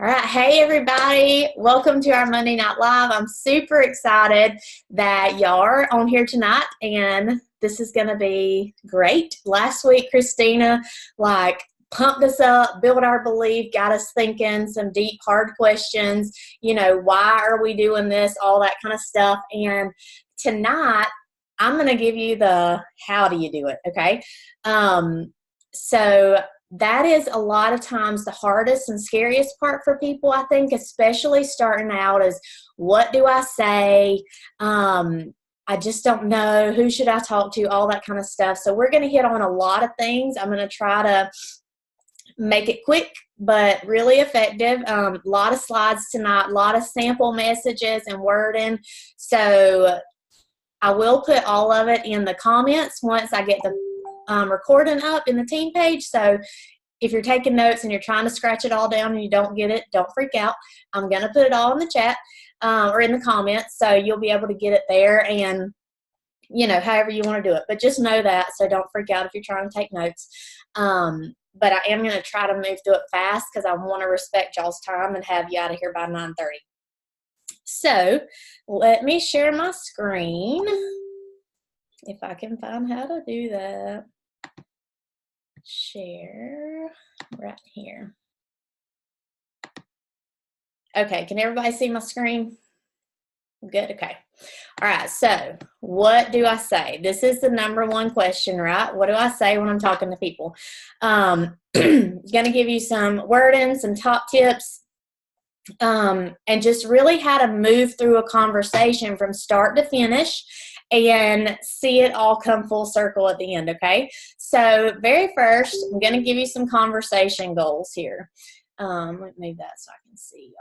All right. Hey, everybody. Welcome to our Monday Night Live. I'm super excited that y'all are on here tonight, and this is going to be great. Last week, Christina, pumped us up, built our belief, got us thinking some deep, hard questions. Why are we doing this? All that kind of stuff. And tonight, I'm going to give you the how do you do it, okay? So that is a lot of times the hardest and scariest part for people, I think, especially starting out, is what do I say? I just don't know. Who should I talk to? All that kind of stuff. So we're going to hit on a lot of things. I'm going to try to make it quick but really effective. A lot of slides tonight, a lot of sample messages and wording. So I will put all of it in the comments once I get the recording up in the team page. So if you're taking notes and you're trying to scratch it all down and you don't get it, don't freak out. I'm going to put it all in the chat or in the comments, so you'll be able to get it there, and however you want to do it. But just know that, so don't freak out if you're trying to take notes. But I am going to try to move through it fast because I want to respect y'all's time and have you out of here by 9:30. So let me share my screen if I can find how to do that. Share right here. Okay, can everybody see my screen? Good, okay. All right, so what do I say? This is the number one question, right? What do I say when I'm talking to people? Going to give you some wording, some top tips, and just really how to move through a conversation from start to finish and see it all come full circle at the end, okay? So very first, I'm going to give you some conversation goals here. Let me move that so I can see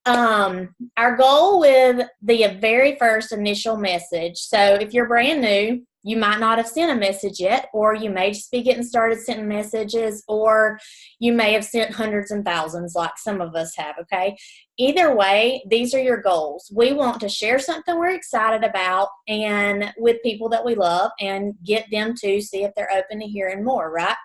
y'all. Our goal with the very first initial message, so if you're brand new, you might not have sent a message yet, or you may just be getting started sending messages, or you may have sent hundreds and thousands like some of us have, okay? Either way, these are your goals. We want to share something we're excited about and with people that we love and get them to see if they're open to hearing more, right?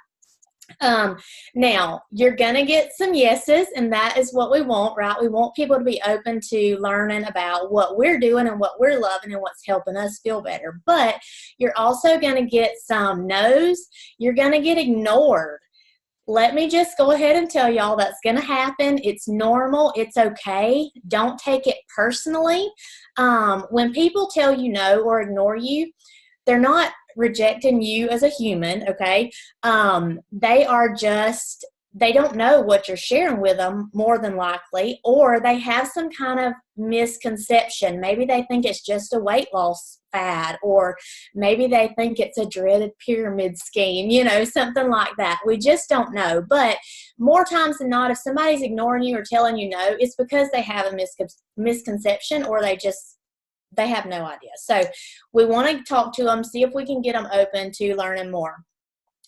Now, you're going to get some yeses, and that is what we want, right? We want people to be open to learning about what we're doing and what we're loving and what's helping us feel better. But you're also going to get some no's. You're going to get ignored. Let me just go ahead and tell y'all that's going to happen. It's normal. It's okay. Don't take it personally. When people tell you no or ignore you, they're not rejecting you as a human, okay? They don't know what you're sharing with them, more than likely, or they have some kind of misconception. Maybe they think it's just a weight loss fad, or maybe they think it's a dreaded pyramid scheme, something like that. We just don't know. But more times than not, if somebody's ignoring you or telling you no, it's because they have a misconception, or they have no idea. So we want to talk to them, see if we can get them open to learning more.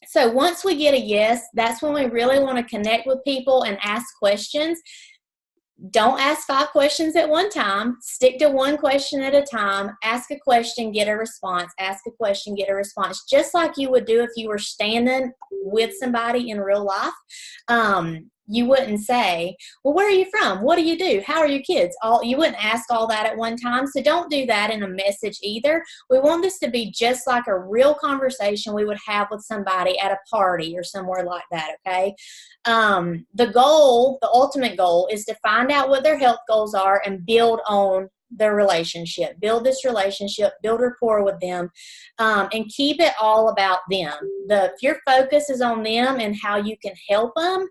So once we get a yes, that's when we really want to connect with people and ask questions. Don't ask 5 questions at one time. Stick to one question at a time. Ask a question, get a response. Ask a question, get a response. Just like you would do if you were standing with somebody in real life. You wouldn't say, well, where are you from? What do you do? How are your kids? You wouldn't ask all that at one time. So don't do that in a message either. We want this to be just like a real conversation we would have with somebody at a party or somewhere like that, okay? The ultimate goal is to find out what their health goals are and build on their relationship. Build this relationship, build rapport with them, and keep it all about them. If your focus is on them and how you can help them,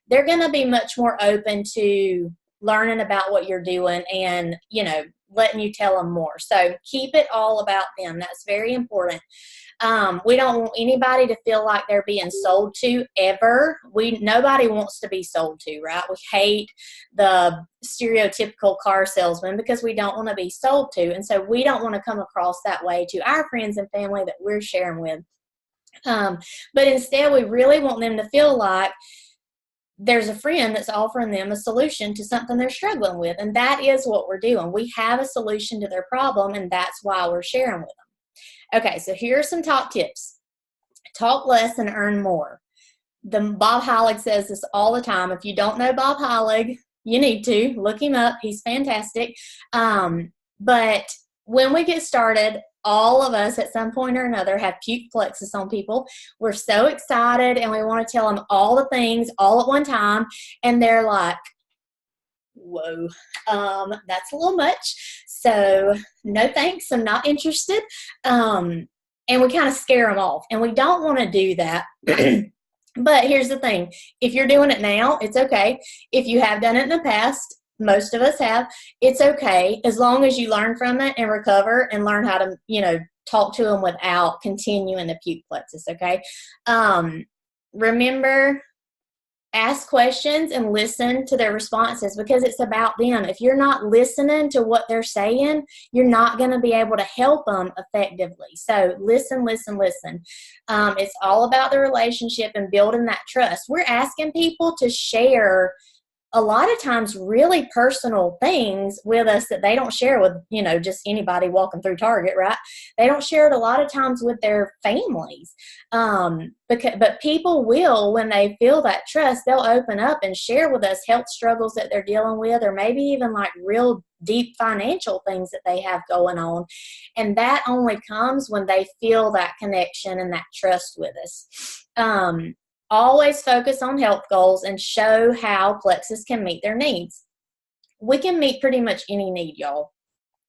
they're going to be much more open to learning about what you're doing and, letting you tell them more. So keep it all about them. That's very important. We don't want anybody to feel like they're being sold to ever. Nobody wants to be sold to, right? We hate the stereotypical car salesman because we don't want to be sold to. And so we don't want to come across that way to our friends and family that we're sharing with. But instead, we really want them to feel like there's a friend that's offering them a solution to something they're struggling with. And that is what we're doing. We have a solution to their problem, and that's why we're sharing with them. Okay, so here are some top tips. Talk less and earn more. Bob Heilig says this all the time. If you don't know Bob Heilig, you need to look him up. He's fantastic. But when we get started, all of us at some point or another have puke plexus on people. We're so excited and we want to tell them all the things all at one time. And they're like, whoa, that's a little much. So no thanks, I'm not interested. And we kind of scare them off. And we don't want to do that. But here's the thing. If you're doing it now, it's okay. If you have done it in the past, most of us have, it's okay, as long as you learn from it and recover and learn how to, talk to them without continuing the puke plexus, okay? Remember, ask questions and listen to their responses, because it's about them. If you're not listening to what they're saying, you're not going to be able to help them effectively. So listen. It's all about the relationship and building that trust. We're asking people to share a lot of times really personal things with us that they don't share with, just anybody walking through Target, right? They don't share it a lot of times with their families. But people will, when they feel that trust, they'll open up and share with us health struggles that they're dealing with, or maybe even like real deep financial things that they have going on. And that only comes when they feel that connection and that trust with us. Always focus on health goals and show how Plexus can meet their needs. We can meet pretty much any need, y'all.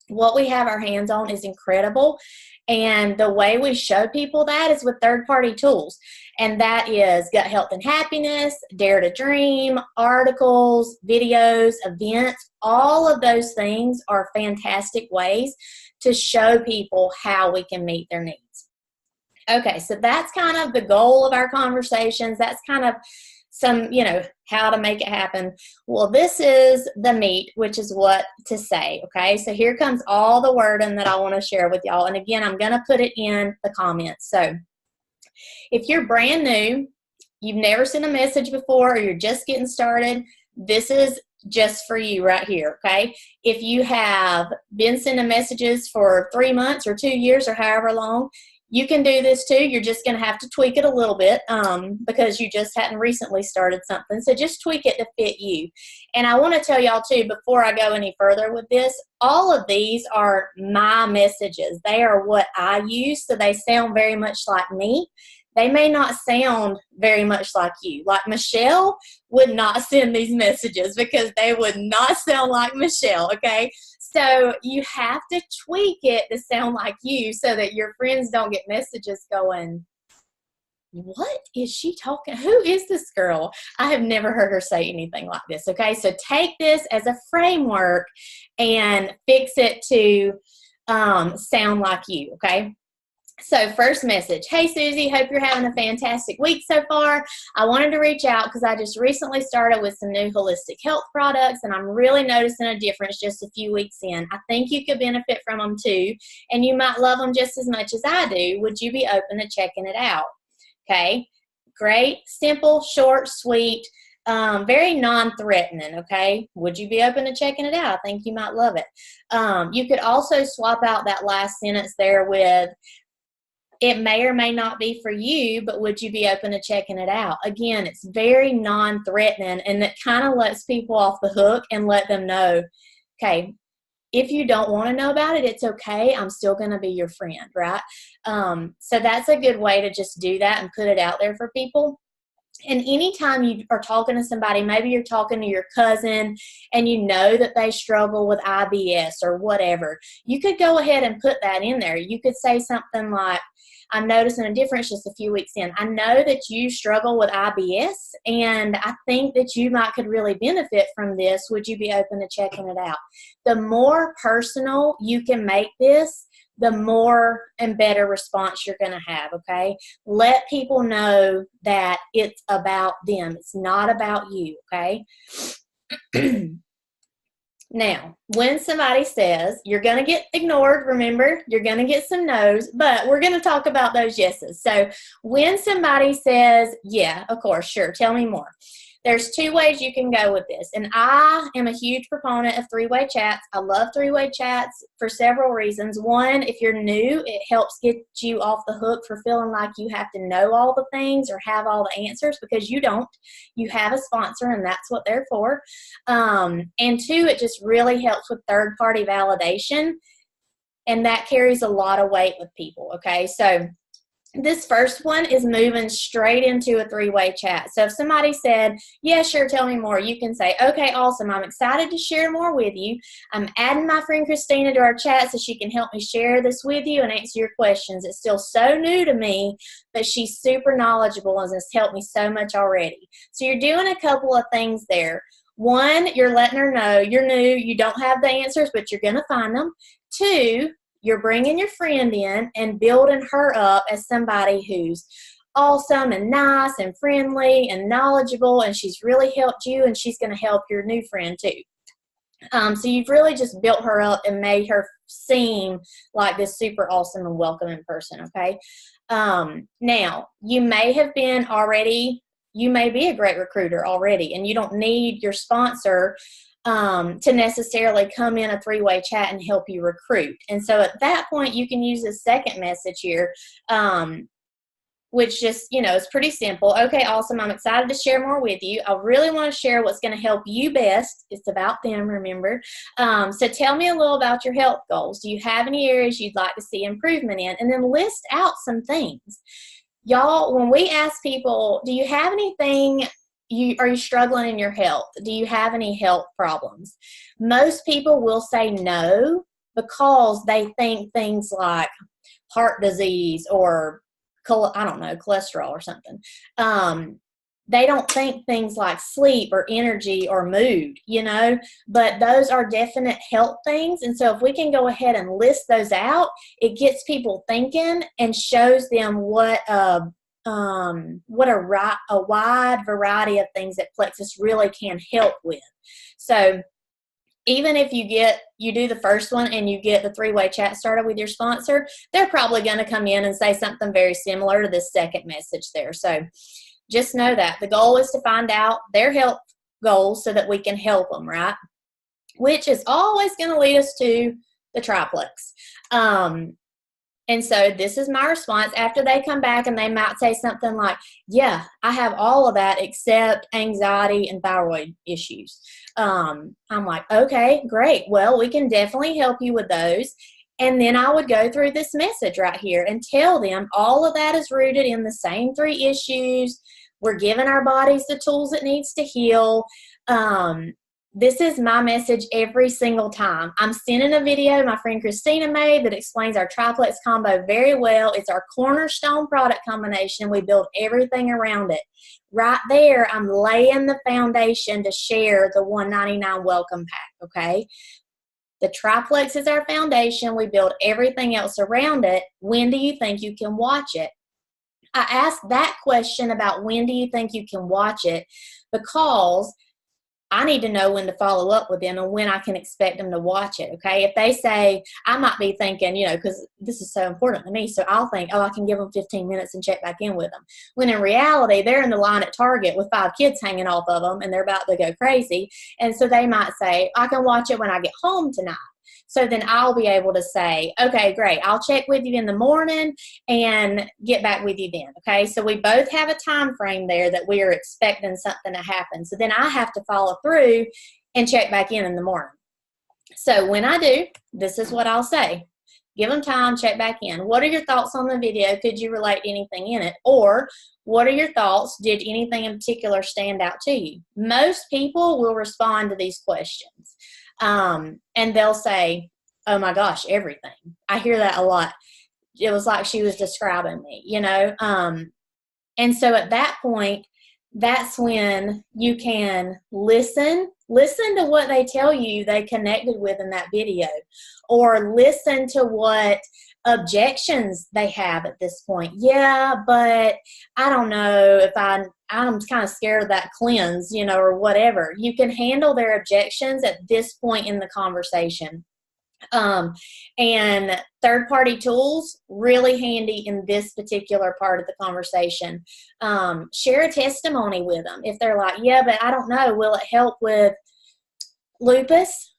What we have our hands on is incredible. And the way we show people that is with third-party tools. And that is Gut Health and Happiness, Dare to Dream, articles, videos, events. All of those things are fantastic ways to show people how we can meet their needs. Okay, so that's kind of the goal of our conversations. That's kind of some, how to make it happen. Well, this is the meat, which is what to say, okay? So here comes all the wording that I want to share with y'all. And again, I'm going to put it in the comments. So if you're brand new, you've never sent a message before, or you're just getting started, this is just for you right here, okay? If you have been sending messages for 3 months or 2 years or however long, you can do this too. You're just going to have to tweak it a little bit because you just hadn't recently started something. So just tweak it to fit you. And I want to tell y'all too, before I go any further with this, all of these are my messages. They are what I use, so they sound very much like me. They may not sound very much like you. Like Michelle would not send these messages because they would not sound like Michelle, okay? So you have to tweak it to sound like you so that your friends don't get messages going, what is she talking? Who is this girl? I have never heard her say anything like this, okay? So take this as a framework and fix it to sound like you, okay? So first message, hey Susie, hope you're having a fantastic week so far. I wanted to reach out because I just recently started with some new holistic health products and I'm really noticing a difference just a few weeks in. I think you could benefit from them too, and you might love them just as much as I do. Would you be open to checking it out? Okay, great, simple, short, sweet, very non-threatening, okay? Would you be open to checking it out? I think you might love it. You could also swap out that last sentence there with, it may or may not be for you, but would you be open to checking it out? Again, it's very non-threatening, and that kind of lets people off the hook and let them know, okay, if you don't want to know about it, it's okay. I'm still going to be your friend, right? So that's a good way to just do that and put it out there for people. And anytime you are talking to somebody, maybe you're talking to your cousin and you know that they struggle with IBS or whatever, you could go ahead and put that in there. You could say something like, I'm noticing a difference just a few weeks in. I know that you struggle with IBS, and I think that you could really benefit from this. Would you be open to checking it out? The more personal you can make this, the more and better response you're going to have, okay? Let people know that it's about them. It's not about you, okay? Now, when somebody says, you're going to get ignored, remember, you're going to get some no's, but we're going to talk about those yeses. So when somebody says, yeah, of course, sure, tell me more. there's two ways you can go with this. And I am a huge proponent of three-way chats. I love three-way chats for several reasons. One, if you're new, it helps get you off the hook for feeling like you have to know all the things or have all the answers, because you don't. You have a sponsor, and that's what they're for. And two, it just really helps with third-party validation, and that carries a lot of weight with people, okay? So this first one is moving straight into a three-way chat. So if somebody said, yeah, sure, tell me more, you can say, okay, awesome, I'm excited to share more with you. I'm adding my friend Christina to our chat so she can help me share this with you and answer your questions. It's still so new to me, but she's super knowledgeable and has helped me so much already. So you're doing a couple of things there. One, you're letting her know you're new, you don't have the answers, but you're going to find them. Two, you're bringing your friend in and building her up as somebody who's awesome and nice and friendly and knowledgeable, and she's really helped you, and she's going to help your new friend too. So you've really just built her up and made her seem like this super awesome and welcoming person, okay? Now, you may be a great recruiter already, and you don't need your sponsor to necessarily come in a three-way chat and help you recruit. And so at that point, you can use this second message here, which just, is pretty simple. Okay, awesome. I'm excited to share more with you. I really want to share what's going to help you best. It's about them, remember. So tell me a little about your health goals. Do you have any areas you'd like to see improvement in? And then list out some things. Y'all, when we ask people, do you have anything, are you struggling in your health? Do you have any health problems? Most people will say no, because they think things like heart disease or, I don't know, cholesterol or something. They don't think things like sleep or energy or mood, but those are definite health things. And so if we can go ahead and list those out, it gets people thinking and shows them what a wide variety of things that Plexus really can help with. So even if you do the first one and you get the three-way chat started with your sponsor, they're probably going to come in and say something very similar to this second message there. So just know that the goal is to find out their health goals so that we can help them, right? Which is always going to lead us to the triplex. And so this is my response after they come back, and they might say something like, yeah, I have all of that except anxiety and thyroid issues. I'm like, okay, great. Well, we can definitely help you with those. And then I would go through this message right here and tell them all of that is rooted in the same three issues. We're giving our bodies the tools it needs to heal. This is my message every single time. I'm sending a video my friend Christina made that explains our triplex combo very well. It's our cornerstone product combination. We build everything around it. Right there, I'm laying the foundation to share the $199 welcome pack, okay? The triplex is our foundation. We build everything else around it. When do you think you can watch it? I asked that question about when do you think you can watch it, because I need to know when to follow up with them and when I can expect them to watch it, okay? If they say, I might be thinking, because this is so important to me, so I'll think, oh, I can give them 15 minutes and check back in with them. When in reality, they're in the line at Target with 5 kids hanging off of them, and they're about to go crazy. And so they might say, I can watch it when I get home tonight. So then I'll be able to say, okay, great, I'll check with you in the morning and get back with you then, okay? So we both have a time frame there that we are expecting something to happen. So then I have to follow through and check back in the morning. So when I do, this is what I'll say. Give them time, check back in. What are your thoughts on the video? Could you relate to anything in it? Or what are your thoughts? Did anything in particular stand out to you? Most people will respond to these questions. And they'll say, oh my gosh, everything. I hear that a lot. It was like she was describing me, and so at that point, that's when you can listen to what they tell you they connected with in that video, or listen to what objections they have at this point. Yeah, but I don't know if I'm kind of scared of that cleanse, or whatever. You can handle their objections at this point in the conversation. And third-party tools, really handy in this particular part of the conversation. Share a testimony with them. If they're like, yeah, but I don't know, will it help with lupus?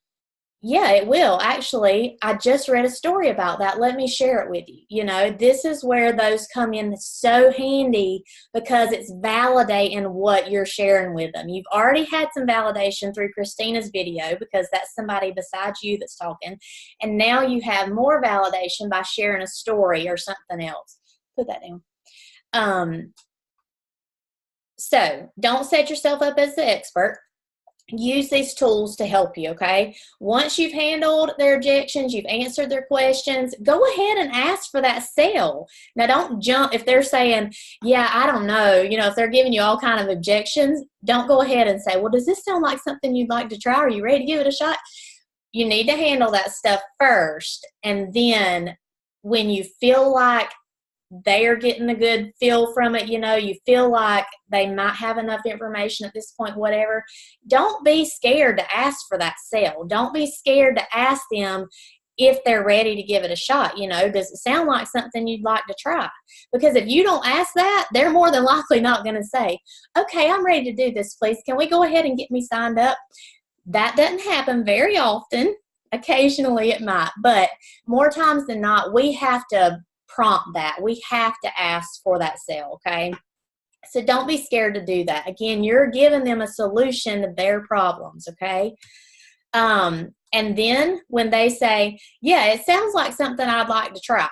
Yeah, it will. Actually, I just read a story about that. Let me share it with you. You know, this is where those come in so handy, because it's validating what you're sharing with them. You've already had some validation through Christina's video, because that's somebody besides you that's talking. And now you have more validation by sharing a story or something else. Put that down. So don't set yourself up as the expert. Use these tools to help you, okay? Once you've handled their objections, you've answered their questions, go ahead and ask for that sale. Now, don't jump if they're saying, yeah, I don't know, you know, if they're giving you all kind of objections, don't go ahead and say, well, does this sound like something you'd like to try? Are you ready to give it a shot? You need to handle that stuff first, and then when you feel like they are getting a good feel from it, you know, you feel like they might have enough information at this point, whatever, don't be scared to ask for that sale. Don't be scared to ask them if they're ready to give it a shot. You know, does it sound like something you'd like to try? Because if you don't ask that, they're more than likely not going to say, okay, I'm ready to do this, please. Can we go ahead and get me signed up? That doesn't happen very often. Occasionally it might, but more times than not, we have to prompt that. We have to ask for that sale, okay? So don't be scared to do that. Again, you're giving them a solution to their problems, okay? And then when they say, yeah, it sounds like something I'd like to try,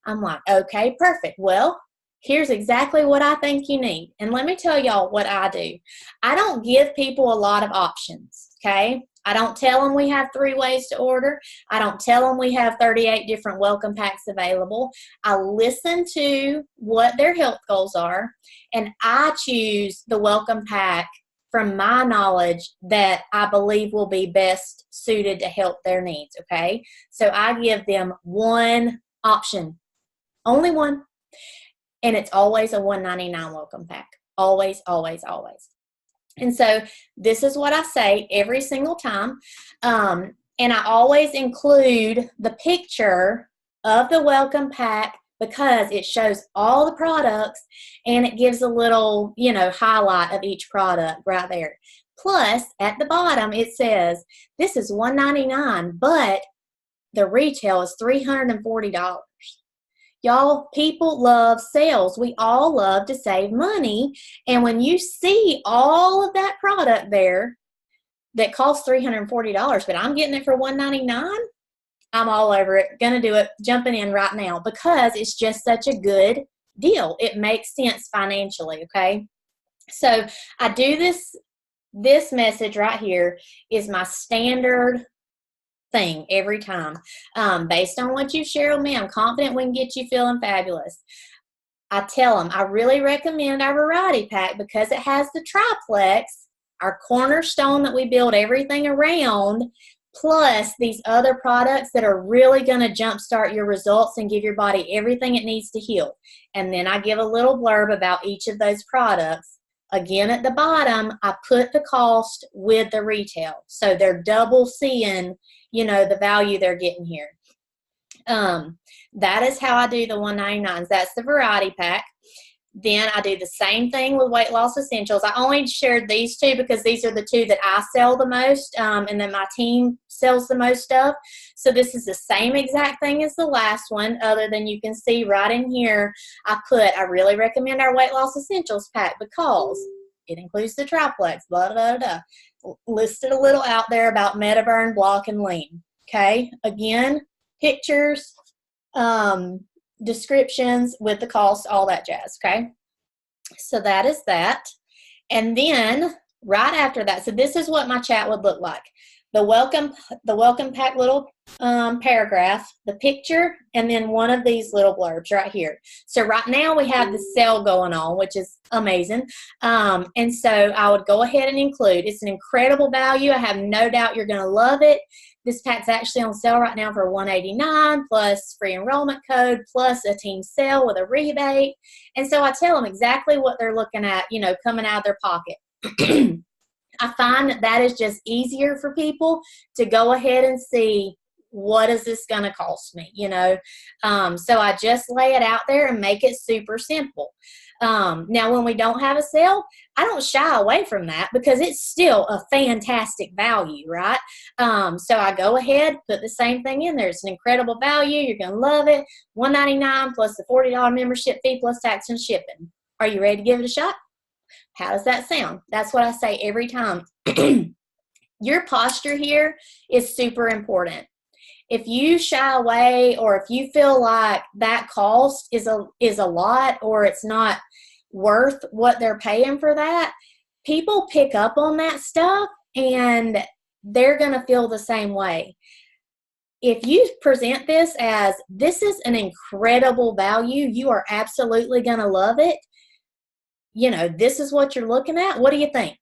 I'm like, okay, perfect. Well, here's exactly what I think you need. And let me tell y'all what I do. I don't give people a lot of options, okay? I don't tell them we have 3 ways to order. I don't tell them we have 38 different welcome packs available. I listen to what their health goals are, and I choose the welcome pack from my knowledge that I believe will be best suited to help their needs, okay? So I give them one option, only one, and it's always a $1.99 welcome pack. Always, always, always. And so this is what I say every single time. And I always include the picture of the welcome pack, because it shows all the products and it gives a little, you know, highlight of each product right there. Plus, at the bottom, it says, this is $1.99, but the retail is $340. Y'all, people love sales. We all love to save money. And when you see all of that product there that costs $340, but I'm getting it for $1.99, I'm all over it. Gonna do it, jumping in right now, because it's just such a good deal. It makes sense financially, okay? So I do this message right here is my standard thing every time. Based on what you share with me, I'm confident we can get you feeling fabulous. I tell them I really recommend our variety pack because it has the triplex, our cornerstone that we build everything around, plus these other products that are really going to jumpstart your results and give your body everything it needs to heal. And then I give a little blurb about each of those products. Again, at the bottom, I put the cost with the retail. So they're double seeing, you know, the value they're getting here. That is how I do the $1.99s. That's the variety pack. Then I do the same thing with weight loss essentials. I only shared these 2 because these are the 2 that I sell the most, and then my team sells the most stuff. So this is the same exact thing as the last one, other than you can see right in here, I really recommend our weight loss essentials pack because it includes the triplex, blah, blah, blah, blah. Listed a little out there about MetaBurn, Block, and Lean. Okay, again, pictures, descriptions with the cost, all that jazz, okay? So that is that. And then right after that, so this is what my chat would look like. The welcome pack little paragraph, the picture, and then one of these little blurbs right here. So right now we have the sale going on, which is amazing. And so I would go ahead and include, it's an incredible value. I have no doubt you're going to love it. This pack's actually on sale right now for $189 plus free enrollment code plus a team sale with a rebate. And so I tell them exactly what they're looking at, you know, coming out of their pocket. I find that is just easier for people to go ahead and see what is this going to cost me? So I just lay it out there and make it super simple. Now, when we don't have a sale, I don't shy away from that because it's still a fantastic value, right? So I go ahead, put the same thing in there. It's an incredible value. You're going to love it. $199 plus the $40 membership fee plus tax and shipping. Are you ready to give it a shot? How does that sound? That's what I say every time. Your posture here is super important. If you shy away or if you feel like that cost is a lot or it's not worth what they're paying for that, people pick up on that stuff and they're going to feel the same way. If you present this as, this is an incredible value, you are absolutely going to love it, this is what you're looking at, what do you think?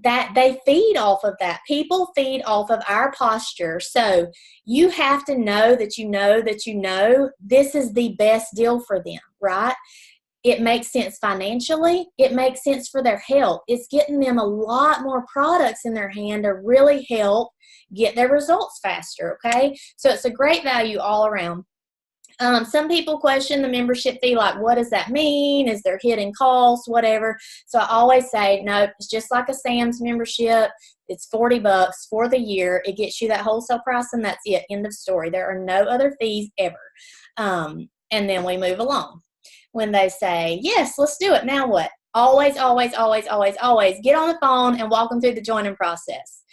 That they feed off of that. People feed off of our posture. So you have to know that this is the best deal for them, right? It makes sense financially. It makes sense for their health. It's getting them a lot more products in their hand to really help get their results faster, okay? So it's a great value all around. Some people question the membership fee, like, what does that mean? Is there hidden costs, whatever? So I always say, no, it's just like a Sam's membership. It's $40 for the year. It gets you that wholesale price, and that's it. End of story. There are no other fees ever. And then we move along. When they say, yes, let's do it. Now what? Always get on the phone and walk them through the joining process.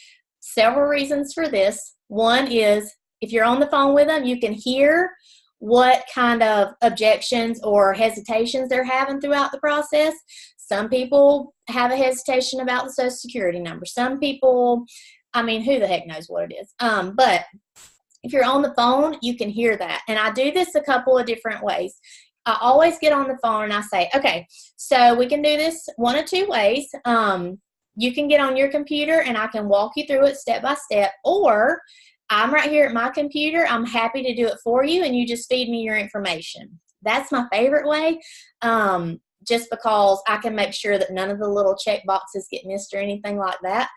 Several reasons for this. One is, if you're on the phone with them, you can hear what kind of objections or hesitations they're having throughout the process. Some people have a hesitation about the Social Security number. Some people, who the heck knows what it is. But if you're on the phone, you can hear that. And I do this a couple of different ways. I always get on the phone and I say, okay, so we can do this one of two ways. You can get on your computer and I can walk you through it step by step, or I'm right here at my computer. I'm happy to do it for you, and you just feed me your information. That's my favorite way, just because I can make sure that none of the little check boxes get missed or anything like that.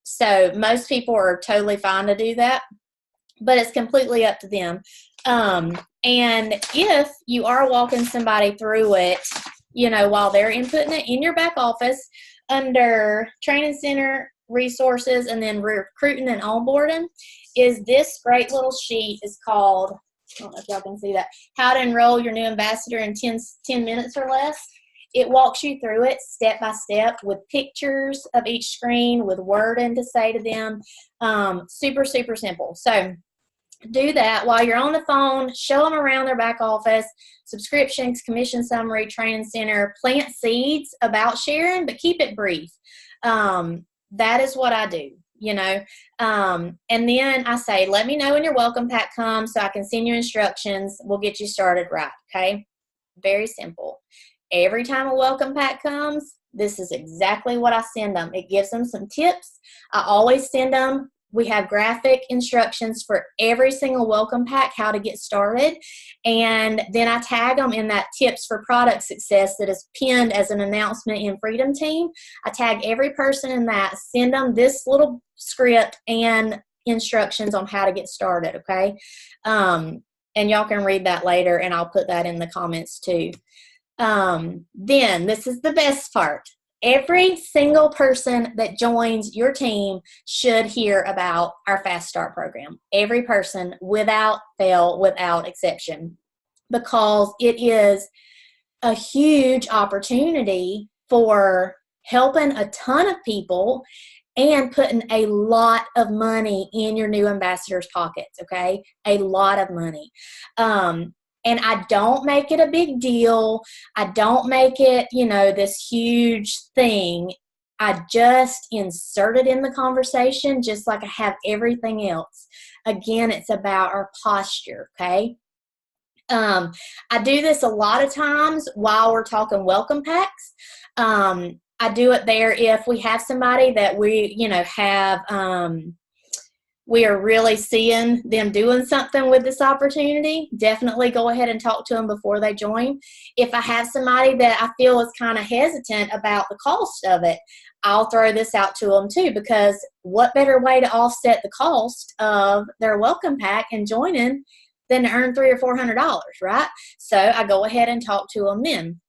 So most people are totally fine to do that, but it's completely up to them. And if you are walking somebody through it, while they're inputting it in your back office under Training Center resources and then recruiting and onboarding, is this great little sheet. Is called, I don't know if y'all can see that, How to Enroll Your New Ambassador in 10 minutes or less. It walks you through it step by step with pictures of each screen, with wording to say to them. Super, super simple. So do that while you're on the phone. Show them around their back office, subscriptions, commission summary, Training Center. Plant seeds about sharing, but keep it brief. That is what I do, and then I say, let me know when your welcome pack comes so I can send you instructions. We'll get you started right, okay? Very simple. Every time a welcome pack comes, this is exactly what I send them. It gives them some tips. I always send them. We have graphic instructions for every single welcome pack, how to get started. And then I tag them in that tips for product success that is pinned as an announcement in Freedom Team. I tag every person in that, send them this little script and instructions on how to get started, okay? And y'all can read that later, and I'll put that in the comments too. Then this is the best part. Every single person that joins your team should hear about our Fast Start program. Every person, without fail, without exception, because it is a huge opportunity for helping a ton of people and putting a lot of money in your new ambassadors' pockets, okay? A lot of money. And I don't make it a big deal. I don't make it, this huge thing. I just insert it in the conversation just like I have everything else. Again, it's about our posture, okay? I do this a lot of times while we're talking welcome packs. I do it there if we have somebody that we, we are really seeing them doing something with this opportunity. Definitely go ahead and talk to them before they join. If I have somebody that I feel is kind of hesitant about the cost of it, I'll throw this out to them too, because what better way to offset the cost of their welcome pack and joining than to earn $300 or $400, right? So I go ahead and talk to them then.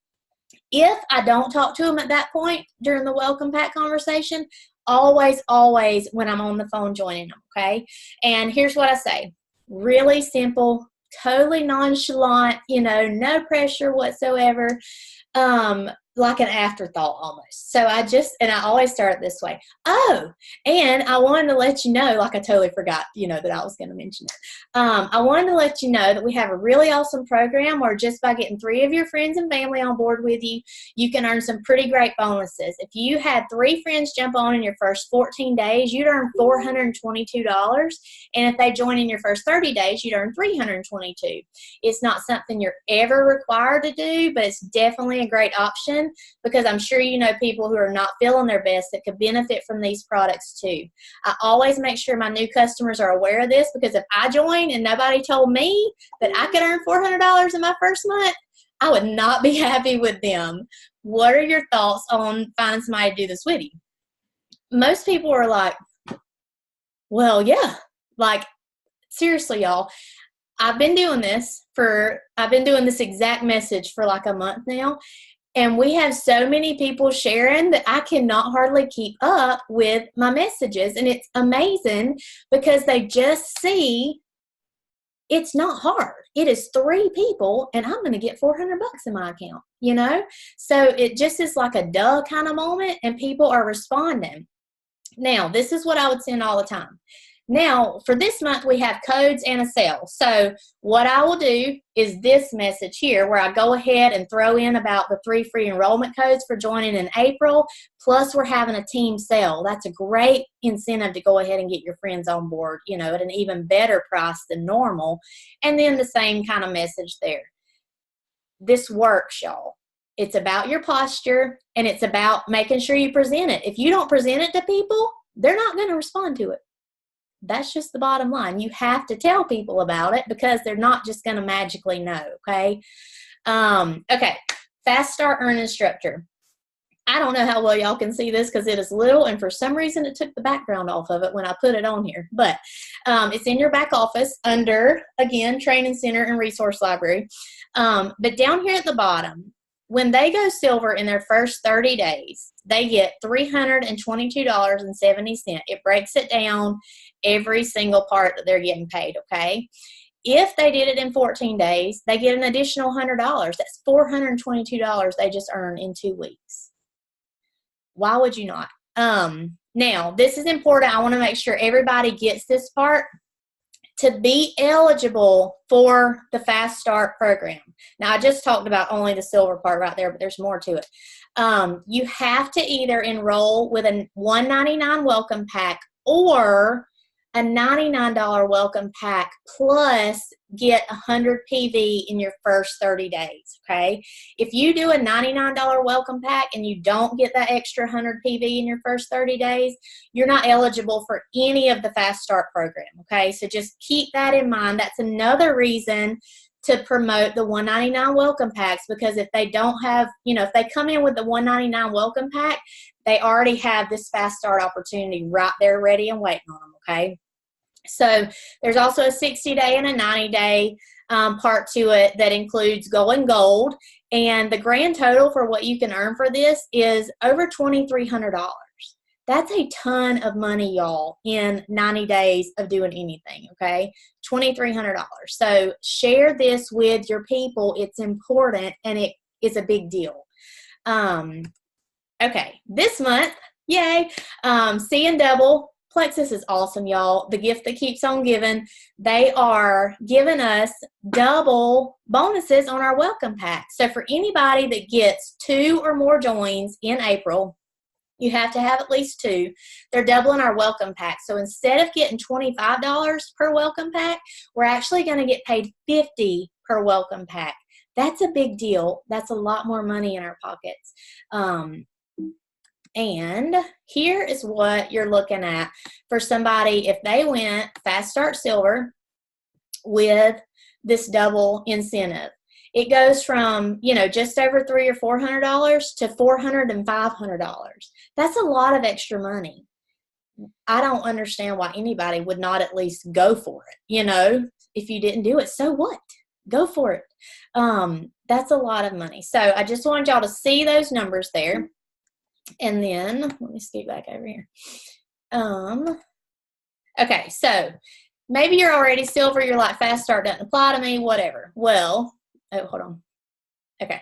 If I don't talk to them at that point during the welcome pack conversation, always when I'm on the phone joining them, okay? And here's what I say. Really simple, totally nonchalant, no pressure whatsoever. Like an afterthought almost. So I always start this way. Oh, and I wanted to let you know, like I totally forgot, that I was going to mention it. I wanted to let you know that we have a really awesome program where just by getting 3 of your friends and family on board with you, you can earn some pretty great bonuses. If you had 3 friends jump on in your first 14 days, you'd earn $422. And if they join in your first 30 days, you'd earn $322. It's not something you're ever required to do, but it's definitely a great option, because I'm sure you know people who are not feeling their best that could benefit from these products too. I always make sure my new customers are aware of this, because if I joined and nobody told me that I could earn $400 in my first month, I would not be happy with them. What are your thoughts on finding somebody to do this with you? Most people are like, well, yeah. Like, seriously, y'all. I've been doing this exact message for like a month now. And we have so many people sharing that I cannot hardly keep up with my messages. And it's amazing because they just see it's not hard. It is 3 people and I'm going to get $400 in my account, So it just is like a duh kind of moment, and people are responding. Now, this is what I would send all the time. Now, for this month, we have codes and a sale. So what I will do is this message here, where I go ahead and throw in about the 3 free enrollment codes for joining in April, plus we're having a team sale. That's a great incentive to go ahead and get your friends on board, at an even better price than normal. And then the same kind of message there. This works, y'all. It's about your posture, and it's about making sure you present it. If you don't present it to people, they're not going to respond to it. That's just the bottom line. You have to tell people about it, because they're not just going to magically know, okay? Okay, Fast Start Earn Instructor. I don't know how well y'all can see this because it is little, and for some reason it took the background off of it when I put it on here. But it's in your back office under, again, Training Center and Resource Library. But down here at the bottom, when they go silver in their first 30 days, they get $322.70. It breaks it down every single part that they're getting paid, okay? If they did it in 14 days, they get an additional $100. That's $422 they just earn in 2 weeks. Why would you not? Now, this is important. I want to make sure everybody gets this part. To be eligible for the Fast Start program. Now, I just talked about only the silver part right there, but there's more to it. You have to either enroll with a $199 welcome pack or a $99 welcome pack plus get 100 PV in your first 30 days, okay? If you do a $99 welcome pack and you don't get that extra 100 PV in your first 30 days, you're not eligible for any of the Fast Start program, okay? So just keep that in mind. That's another reason to promote the $199 welcome packs, because if they don't have, if they come in with the $199 welcome pack, they already have this Fast Start opportunity right there ready and waiting on them, okay? So there's also a 60-day and a 90-day part to it that includes going gold, and the grand total for what you can earn for this is over $2,300. That's a ton of money, y'all, in 90 days of doing anything, okay? $2,300. So share this with your people. It's important, and it is a big deal. Okay, this month, yay, C and Double. Plexus is awesome, y'all. The gift that keeps on giving. They are giving us double bonuses on our welcome pack. So for anybody that gets 2 or more joins in April, you have to have at least 2. They're doubling our welcome pack. So instead of getting $25 per welcome pack, we're actually going to get paid $50 per welcome pack. That's a big deal. That's a lot more money in our pockets. And here is what you're looking at for somebody if they went Fast Start Silver with this double incentive. It goes from, you know, just over $300 or $400 to $400 and $500. That's a lot of extra money. I don't understand why anybody would not at least go for it. You know, if you didn't do it, so what? Go for it. That's a lot of money. So I just wanted y'all to see those numbers there. And then let me scoot back over here. Okay, so maybe you're already silver. You're like, Fast Start doesn't apply to me, whatever. Well, oh, hold on. Okay.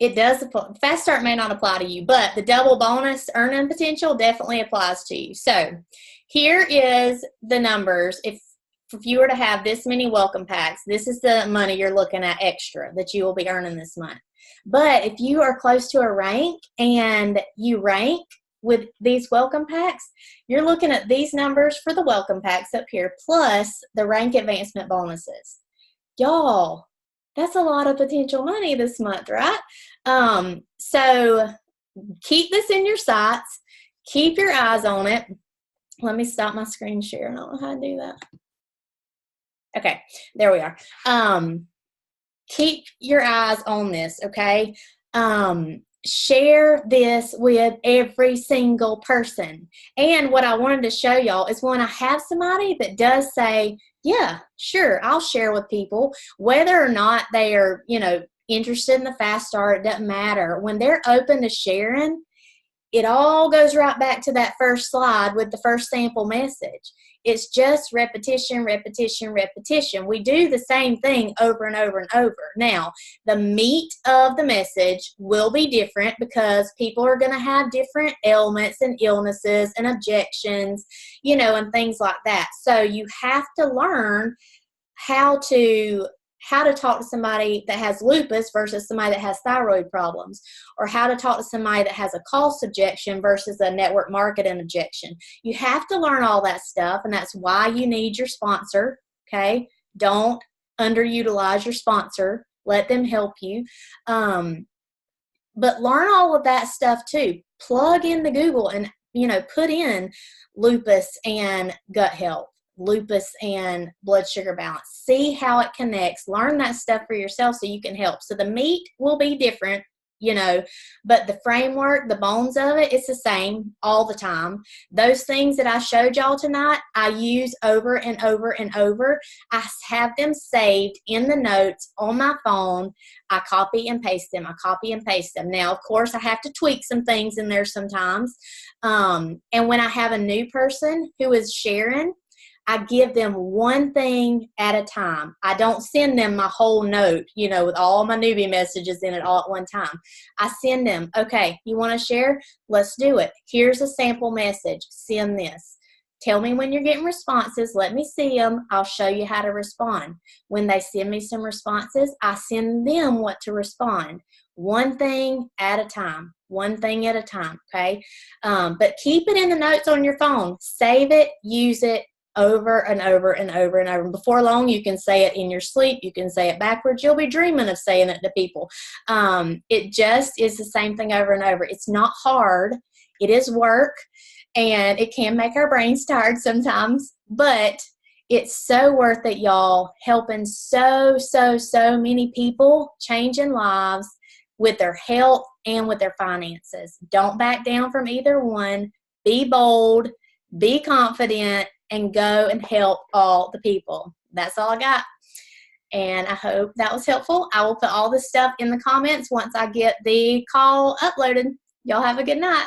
It does apply. Fast Start may not apply to you, but the double bonus earning potential definitely applies to you. So here is the numbers. If you were to have this many welcome packs, this is the money you're looking at extra that you will be earning this month. But if you are close to a rank and you rank with these welcome packs, you're looking at these numbers for the welcome packs up here, plus the rank advancement bonuses. Y'all, that's a lot of potential money this month, right? So keep this in your sights. Keep your eyes on it. Let me stop my screen share. I don't know how to do that. Okay, there we are. Keep your eyes on this, okay? Share this with every single person. And what I wanted to show y'all is when I have somebody that does say, yeah, sure, I'll share with people, whether or not they are, you know, interested in the Fast Start, it doesn't matter. When they're open to sharing, it all goes right back to that first slide with the first sample message. It's just repetition, repetition, repetition. We do the same thing over and over and over. Now, the meat of the message will be different because people are going to have different ailments and illnesses and objections, you know, and things like that. So you have to learn how to talk to somebody that has lupus versus somebody that has thyroid problems, or how to talk to somebody that has a cost objection versus a network marketing objection. You have to learn all that stuff, and that's why you need your sponsor, okay? Don't underutilize your sponsor. Let them help you. But learn all of that stuff too. Plug into Google and, you know, put in lupus and gut health, lupus and blood sugar balance. See how it connects. Learn that stuff for yourself so you can help. So the meat will be different, you know, but the framework, the bones of it, it's the same all the time. Those things that I showed y'all tonight, I use over and over and over. I have them saved in the notes on my phone. I copy and paste them. I copy and paste them. Now, of course, I have to tweak some things in there sometimes. And when I have a new person who is sharing, I give them one thing at a time. I don't send them my whole note, you know, with all my newbie messages in it all at one time. I send them, okay, you want to share? Let's do it. Here's a sample message. Send this. Tell me when you're getting responses. Let me see them. I'll show you how to respond. When they send me some responses, I send them what to respond. One thing at a time. One thing at a time, okay? But keep it in the notes on your phone. Save it. Use it. Over and over and over and over. And before long, you can say it in your sleep. You can say it backwards. You'll be dreaming of saying it to people. It just is the same thing over and over. It's not hard. It is work, and it can make our brains tired sometimes, but it's so worth it, y'all. Helping so many people, changing lives with their health and with their finances. Don't back down from either one. Be bold. Be confident. And go and help all the people. That's all I got. And I hope that was helpful. I will put all this stuff in the comments once I get the call uploaded. Y'all have a good night.